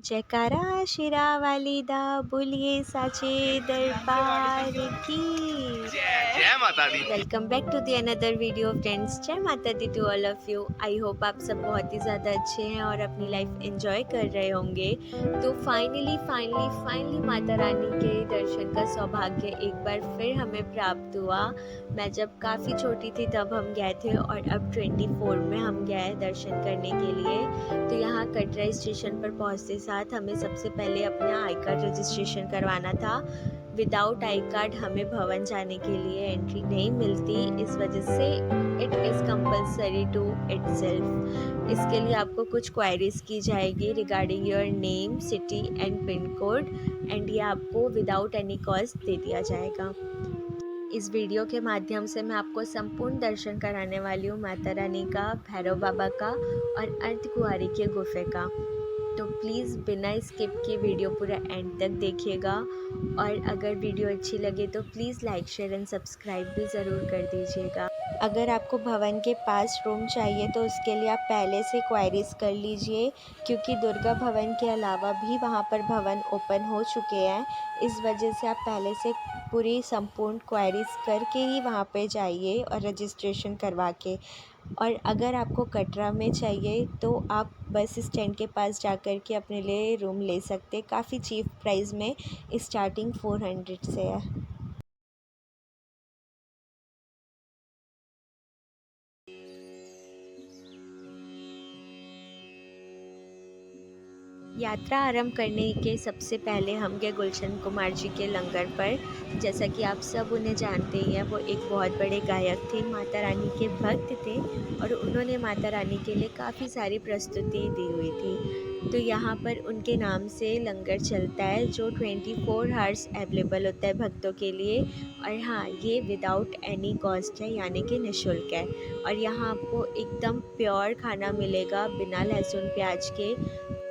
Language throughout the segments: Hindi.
जयकारा शिरा वाली दा बोलिए साचे दरबार की। जय जय माता दी। Welcome back to the another video friends. जय माता दी to all of you. I hope आप सब बहुत ही ज़्यादा अच्छे हैं और अपनी लाइफ एंजॉय कर रहे होंगे। तो फाइनली माता रानी के दर्शन का सौभाग्य एक बार फिर हमें प्राप्त हुआ। मैं जब काफ़ी छोटी थी तब हम गए थे और अब 24 में हम गए दर्शन करने के लिए। तो यहाँ कटरा स्टेशन पर पहुँचते साथ हमें सबसे पहले अपना आई कार्ड रजिस्ट्रेशन करवाना था। विदाउट आई कार्ड हमें भवन जाने के लिए एंट्री नहीं मिलती, इस वजह से it is compulsory to itself. इसके लिए आपको कुछ क्वायरीज की जाएगी regarding your name, city and pin code, and ये आपको विदाउट एनी कॉस्ट दे दिया जाएगा। इस वीडियो के माध्यम से मैं आपको संपूर्ण दर्शन कराने वाली हूँ माता रानी का, भैरव बाबा का और अर्धकुंवारी के गुफे का। तो प्लीज़ बिना स्किप के वीडियो पूरा एंड तक देखिएगा, और अगर वीडियो अच्छी लगे तो please like share and subscribe भी ज़रूर कर दीजिएगा। अगर आपको भवन के पास रूम चाहिए तो उसके लिए आप पहले से क्वायरीज कर लीजिए, क्योंकि दुर्गा भवन के अलावा भी वहाँ पर भवन ओपन हो चुके हैं। इस वजह से आप पहले से पूरी संपूर्ण क्वायरीज करके ही वहाँ पे जाइए और रजिस्ट्रेशन करवा के। और अगर आपको कटरा में चाहिए तो आप बस स्टैंड के पास जा कर के अपने लिए रूम ले सकते। काफ़ी चीप प्राइस में स्टार्टिंग 400 से है। यात्रा आरंभ करने के सबसे पहले हम गए गुलशन कुमार जी के लंगर पर। जैसा कि आप सब उन्हें जानते ही हैं, वो एक बहुत बड़े गायक थे, माता रानी के भक्त थे और उन्होंने माता रानी के लिए काफ़ी सारी प्रस्तुति दी हुई थी। तो यहाँ पर उनके नाम से लंगर चलता है जो 24 आवर्स अवेलेबल होता है भक्तों के लिए। और हाँ, ये विदाउट एनी कॉस्ट है, यानी कि निःशुल्क है। और यहाँ आपको एकदम प्योर खाना मिलेगा बिना लहसुन प्याज के।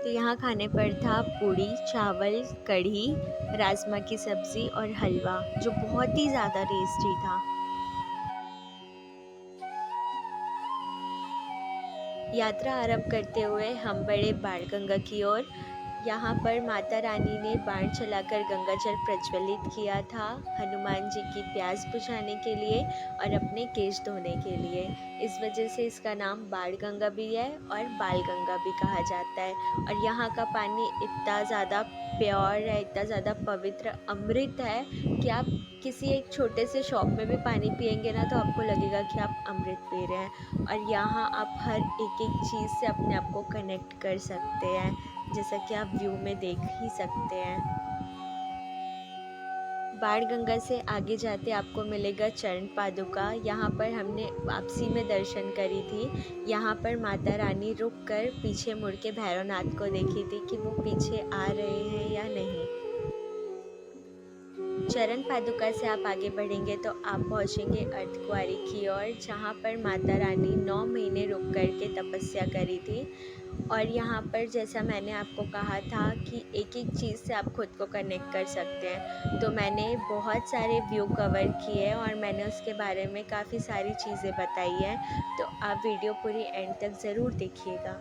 तो यहाँ खाने पर था पूड़ी, चावल, कढ़ी, राजमा की सब्ज़ी और हलवा, जो बहुत ही ज़्यादा टेस्टी था। यात्रा आरंभ करते हुए हम बढ़े बाणगंगा की ओर। यहाँ पर माता रानी ने बाण चलाकर गंगा जल प्रज्वलित किया था, हनुमान जी की प्यास बुझाने के लिए और अपने केश धोने के लिए। इस वजह से इसका नाम बाण गंगा भी है और बाल गंगा भी कहा जाता है। और यहाँ का पानी इतना ज़्यादा प्योर है, इतना ज़्यादा पवित्र अमृत है कि आप किसी एक छोटे से शॉप में भी पानी पिएंगे ना तो आपको लगेगा कि आप अमृत पी रहे हैं। और यहाँ आप हर एक चीज़ से अपने आप को कनेक्ट कर सकते हैं, जैसा कि आप व्यू में देख ही सकते हैं। बाण गंगा से आगे जाते आपको मिलेगा चरण पादुका। यहाँ पर हमने वापसी में दर्शन करी थी। यहाँ पर माता रानी रुक कर पीछे मुड़ के भैरवनाथ को देखी थी कि वो पीछे आ रहे हैं या नहीं। चरण पादुका से आप आगे बढ़ेंगे तो आप पहुँचेंगे अर्धकुंवारी की ओर, जहाँ पर माता रानी 9 महीने रुक कर के तपस्या करी थी। और यहाँ पर जैसा मैंने आपको कहा था कि एक एक चीज़ से आप खुद को कनेक्ट कर सकते हैं, तो मैंने बहुत सारे व्यू कवर किए हैं और मैंने उसके बारे में काफ़ी सारी चीज़ें बताई हैं। तो आप वीडियो पूरी एंड तक ज़रूर देखिएगा।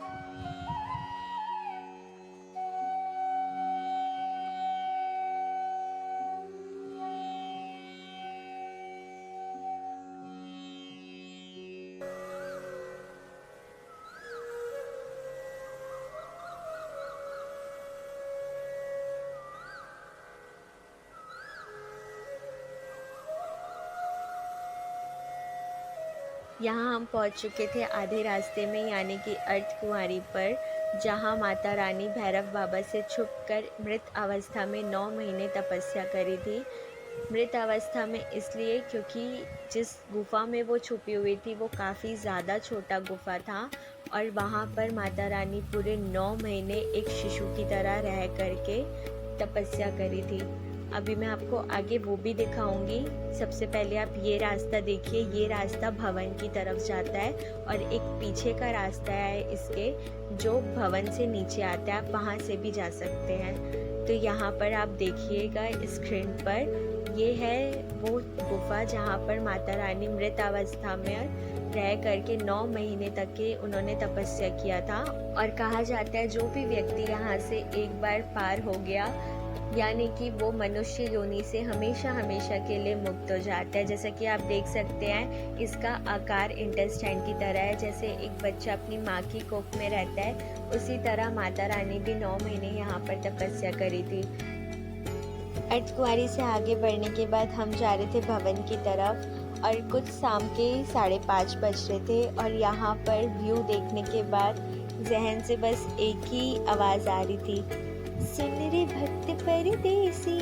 यहाँ हम पहुँच चुके थे आधे रास्ते में, यानी कि अर्धकुंवारी पर, जहाँ माता रानी भैरव बाबा से छुपकर मृत अवस्था में 9 महीने तपस्या करी थी। मृत अवस्था में इसलिए क्योंकि जिस गुफा में वो छुपी हुई थी वो काफ़ी ज़्यादा छोटा गुफा था और वहाँ पर माता रानी पूरे 9 महीने एक शिशु की तरह रह करके तपस्या करी थी। अभी मैं आपको आगे वो भी दिखाऊंगी। सबसे पहले आप ये रास्ता देखिए, ये रास्ता भवन की तरफ जाता है और एक पीछे का रास्ता है इसके जो भवन से नीचे आता है, आप वहाँ से भी जा सकते हैं। तो यहाँ पर आप देखिएगा स्क्रीन पर, ये है वो गुफा जहाँ पर माता रानी मृत अवस्था में रह करके 9 महीने तक के उन्होंने तपस्या किया था। और कहा जाता है जो भी व्यक्ति यहाँ से एक बार पार हो गया, यानी कि वो मनुष्य योनि से हमेशा हमेशा के लिए मुक्त हो जाता है। जैसा कि आप देख सकते हैं, इसका आकार इंटेस्टाइन की तरह है। जैसे एक बच्चा अपनी माँ की कोख में रहता है, उसी तरह माता रानी भी 9 महीने यहाँ पर तपस्या करी थी। अर्धकुंवारी से आगे बढ़ने के बाद हम जा रहे थे भवन की तरफ, और कुछ शाम के 5:30 बज रहे थे। और यहाँ पर व्यू देखने के बाद जहन से बस एक ही आवाज़ आ रही थी, सुन रे भक्त परदेसी,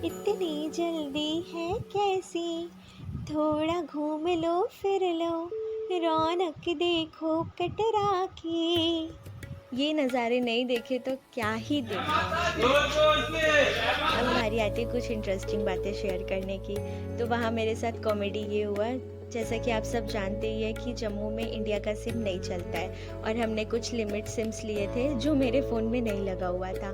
इतनी जल्दी है कैसी, थोड़ा घूम लो फिर लो, रौनक देखो कटरा की। ये नज़ारे नहीं देखे तो क्या ही देखा। अब बारी आती है कुछ इंटरेस्टिंग बातें शेयर करने की। तो वहाँ मेरे साथ कॉमेडी ये हुआ, जैसा कि आप सब जानते ही है कि जम्मू में इंडिया का सिम नहीं चलता है, और हमने कुछ लिमिट सिम्स लिए थे जो मेरे फ़ोन में नहीं लगा हुआ था।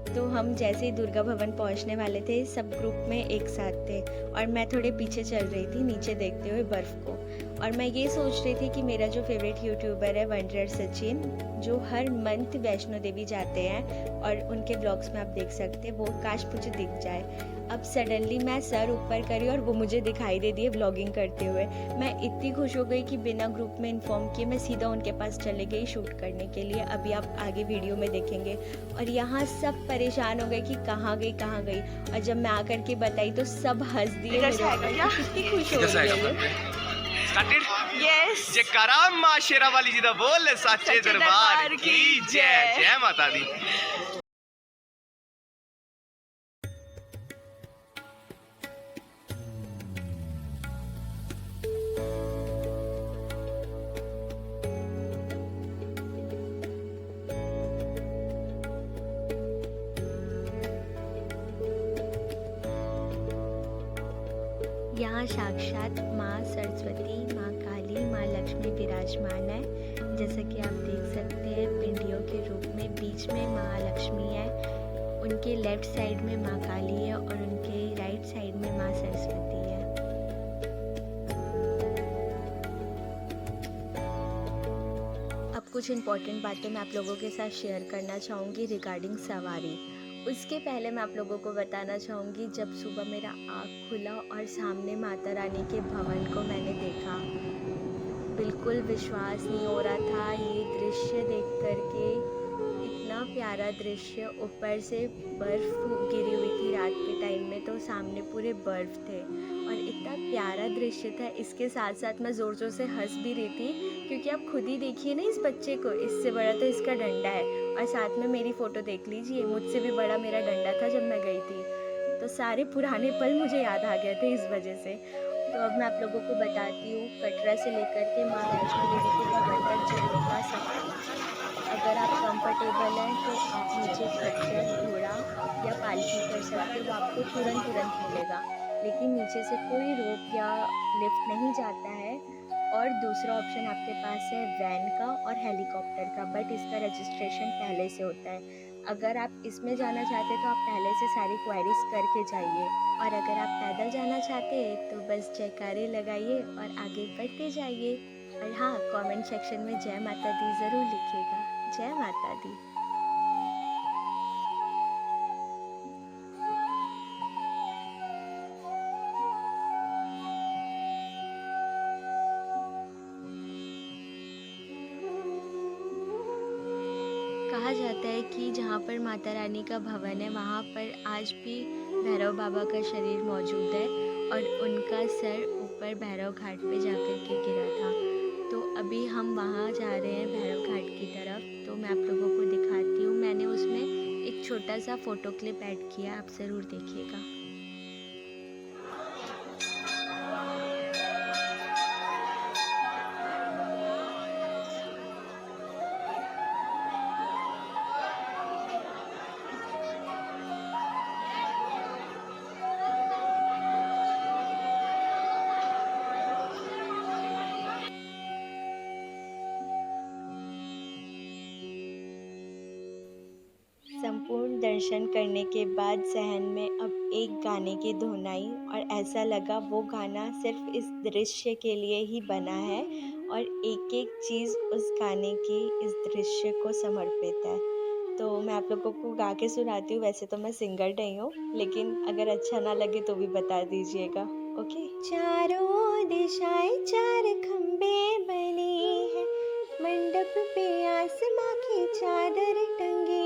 तो हम जैसे ही दुर्गा भवन पहुंचने वाले थे, सब ग्रुप में एक साथ थे, और मैं थोड़े पीछे चल रही थी नीचे देखते हुए बर्फ़ को। और मैं ये सोच रही थी कि मेरा जो फेवरेट यूट्यूबर है वंडरर सचिन, जो हर मंथ वैष्णो देवी जाते हैं और उनके ब्लॉग्स में आप देख सकते हैं, वो काश मुझे दिख जाए। अब सडनली मैं सर ऊपर करी और वो मुझे दिखाई दे दिए व्लॉगिंग करते हुए। मैं इतनी खुश हो गई कि बिना ग्रुप में इन्फॉर्म किए मैं सीधा उनके पास चले गई शूट करने के लिए। अभी आप आगे वीडियो में देखेंगे। और यहाँ सब परेशान हो गए कि कहाँ गई कहाँ गई, और जब मैं आकर के बताई तो सब हंस दिए मेरे ऊपर कि कितनी खुश हो रही है ये। स्टार्टेड यस जयकारा मां शेरा वाली जी दा बोल सच्चे दरबार की जय। जय माता दी। यहाँ साक्षात माँ सरस्वती, माँ काली, माँ लक्ष्मी विराजमान है। जैसा कि आप देख सकते हैं, पिंडियों के रूप में बीच में माँ लक्ष्मी है, उनके लेफ्ट साइड में माँ काली है, और उनके राइट साइड में माँ सरस्वती है। अब कुछ इम्पोर्टेंट बातें मैं आप लोगों के साथ शेयर करना चाहूँगी रिगार्डिंग सवारी। उसके पहले मैं आप लोगों को बताना चाहूँगी, जब सुबह मेरा आँख खुला और सामने माता रानी के भवन को मैंने देखा, बिल्कुल विश्वास नहीं हो रहा था ये दृश्य देख करके। इतना प्यारा दृश्य, ऊपर से बर्फ़ गिरी हुई थी रात के टाइम में, तो सामने पूरे बर्फ़ थे, और इतना प्यारा दृश्य था। इसके साथ साथ मैं ज़ोर ज़ोर से हंस भी रही थी, क्योंकि आप खुद ही देखिए ना इस बच्चे को, इससे बड़ा तो इसका डंडा है। और साथ में मेरी फ़ोटो देख लीजिए, मुझसे भी बड़ा मेरा डंडा था जब मैं गई थी। तो सारे पुराने पल मुझे याद आ गए थे इस वजह से। तो अब मैं आप लोगों को बताती हूँ, कटरा से लेकर के माँ वैष्णो देवी के भवन तक जाने का सफ़र। अगर आप कंफर्टेबल हैं तो आप नीचे खच्चर, घोड़ा या पालकी कर सकते हो, वो आपको तुरंत मिलेगा। लेकिन नीचे से कोई रोप या लिफ्ट नहीं जाता है। और दूसरा ऑप्शन आपके पास है वैन का और हेलीकॉप्टर का, बट इसका रजिस्ट्रेशन पहले से होता है। अगर आप इसमें जाना चाहते हैं तो आप पहले से सारी क्वायरीज करके जाइए, और अगर आप पैदल जाना चाहते हैं तो बस जयकारे लगाइए और आगे बढ़ते जाइए। और हाँ, कमेंट सेक्शन में जय माता दी ज़रूर लिखिएगा। जय माता दी। कहा जाता है कि जहाँ पर माता रानी का भवन है, वहाँ पर आज भी भैरव बाबा का शरीर मौजूद है, और उनका सर ऊपर भैरव घाट पे जाकर के गिरा था। तो अभी हम वहाँ जा रहे हैं भैरव घाट की तरफ, तो मैं आप लोगों को दिखाती हूँ। मैंने उसमें एक छोटा सा फ़ोटो क्लिप ऐड किया, आप ज़रूर देखिएगा। संपूर्ण दर्शन करने के बाद जहन में अब एक गाने की धुन आई, और ऐसा लगा वो गाना सिर्फ इस दृश्य के लिए ही बना है, और एक-एक चीज़ उस गाने की इस दृश्य को समर्पित है। तो मैं आप लोगों को गा के सुनाती हूँ, वैसे तो मैं सिंगर नहीं हूँ, लेकिन अगर अच्छा ना लगे तो भी बता दीजिएगा, ओके? चारों दिशाएँ चार खंभे बनी हैं, मंडप पे आसमां की चादर टंगी